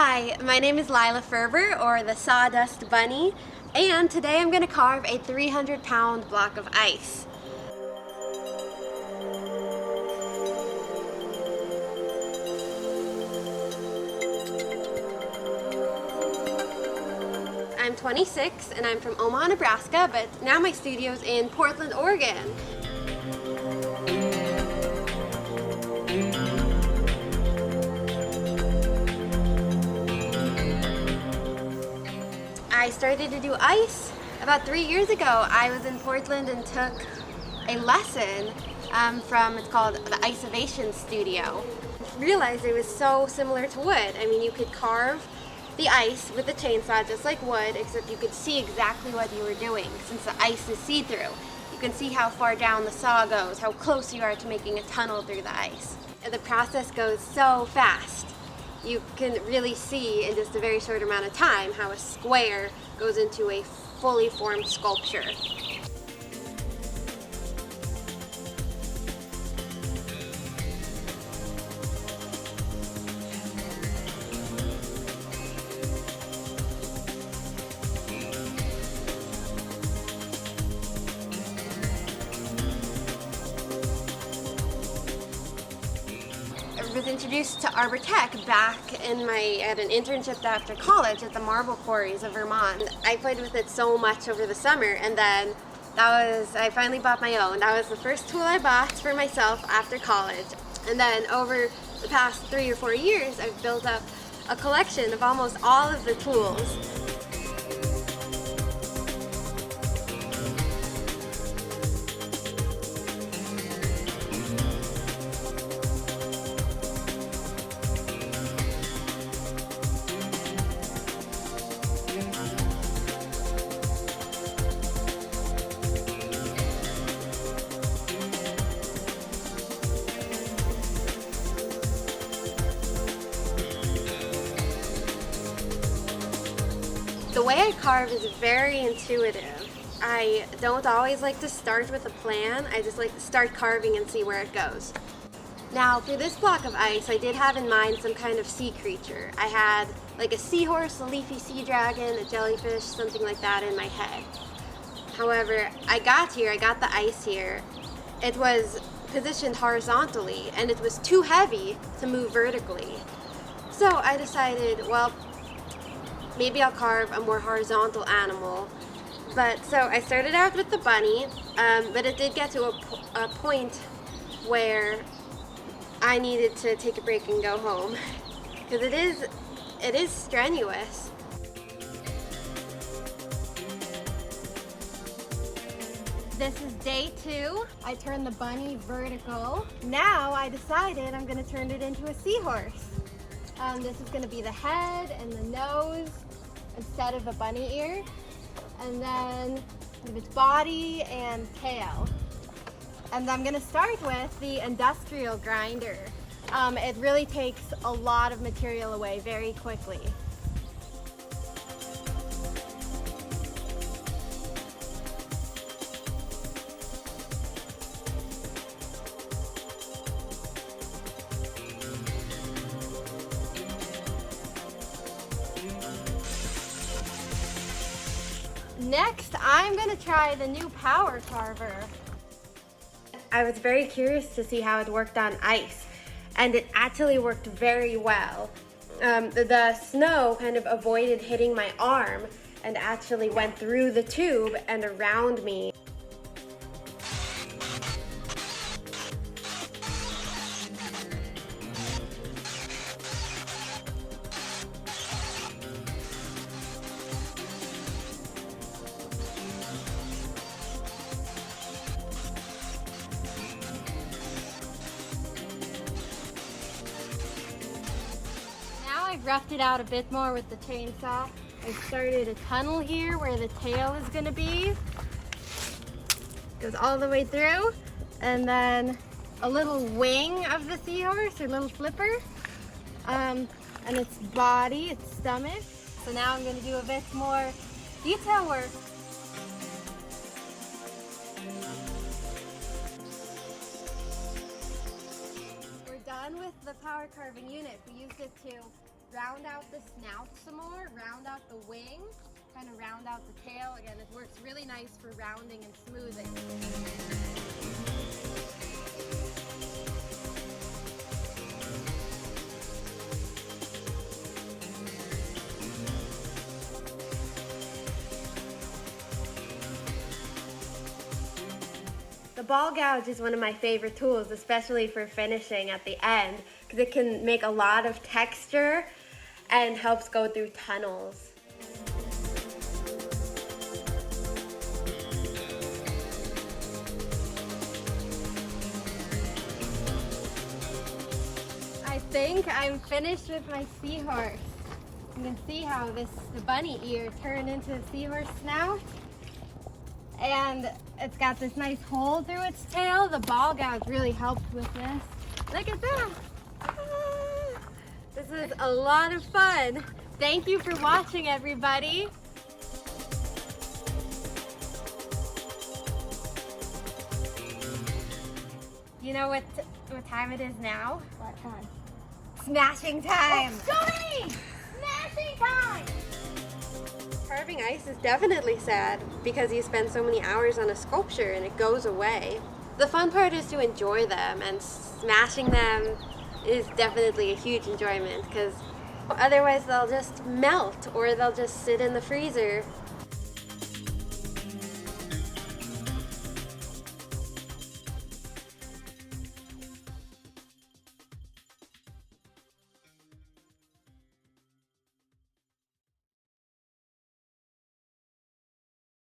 Hi, my name is Lila Ferber, or the Sawdust Bunny, and today I'm going to carve a 300-pound block of ice. I'm 26 and I'm from Omaha, Nebraska, but now my studio's in Portland, Oregon. I started to do ice about 3 years ago. I was in Portland and took a lesson it's called the Iceovation Studio. I realized it was so similar to wood. I mean, you could carve the ice with a chainsaw just like wood, except you could see exactly what you were doing since the ice is see-through. You can see how far down the saw goes, how close you are to making a tunnel through the ice. And the process goes so fast. You can really see in just a very short amount of time how a square goes into a fully formed sculpture. I was introduced to Arbortech back at an internship after college at the marble quarries of Vermont. I played with it so much over the summer, and then I finally bought my own. That was the first tool I bought for myself after college. And then over the past 3 or 4 years, I've built up a collection of almost all of the tools. The way I carve is very intuitive. I don't always like to start with a plan. I just like to start carving and see where it goes. Now, for this block of ice, I did have in mind some kind of sea creature. I had like a seahorse, a leafy sea dragon, a jellyfish, something like that in my head. However, I got the ice here. It was positioned horizontally and it was too heavy to move vertically. So I decided, well, maybe I'll carve a more horizontal animal. So I started out with the bunny, but it did get to a point where I needed to take a break and go home because it is strenuous. This is day 2. I turned the bunny vertical. Now I decided I'm going to turn it into a seahorse. This is going to be the head and the nose instead of a bunny ear, and then its body and tail. And I'm going to start with the industrial grinder. It really takes a lot of material away very quickly. Next, I'm going to try the new power carver. I was very curious to see how it worked on ice, and it actually worked very well. The snow kind of avoided hitting my arm and actually went through the tube and around me. I've roughed it out a bit more with the chainsaw. I've started a tunnel here where the tail is going to be. Goes all the way through. And then a little wing of the seahorse, or little flipper. And its body, its stomach. So now I'm going to do a bit more detail work. We're done with the power carving unit. We used it to round out the snout some more, round out the wing, kind of round out the tail. Again, it works really nice for rounding and smoothing. The ball gouge is one of my favorite tools, especially for finishing at the end, because it can make a lot of texture and helps go through tunnels. I think I'm finished with my seahorse. You can see how the bunny ear turned into a seahorse snout. And it's got this nice hole through its tail. The ball gouge really helped with this. Look at that. Ah, this is a lot of fun. Thank you for watching, everybody. You know what time it is now? What time? Smashing time. Oh, Johnny! Smashing time! Carving ice is definitely sad because you spend so many hours on a sculpture and it goes away. The fun part is to enjoy them, and smashing them is definitely a huge enjoyment because otherwise they'll just melt or they'll just sit in the freezer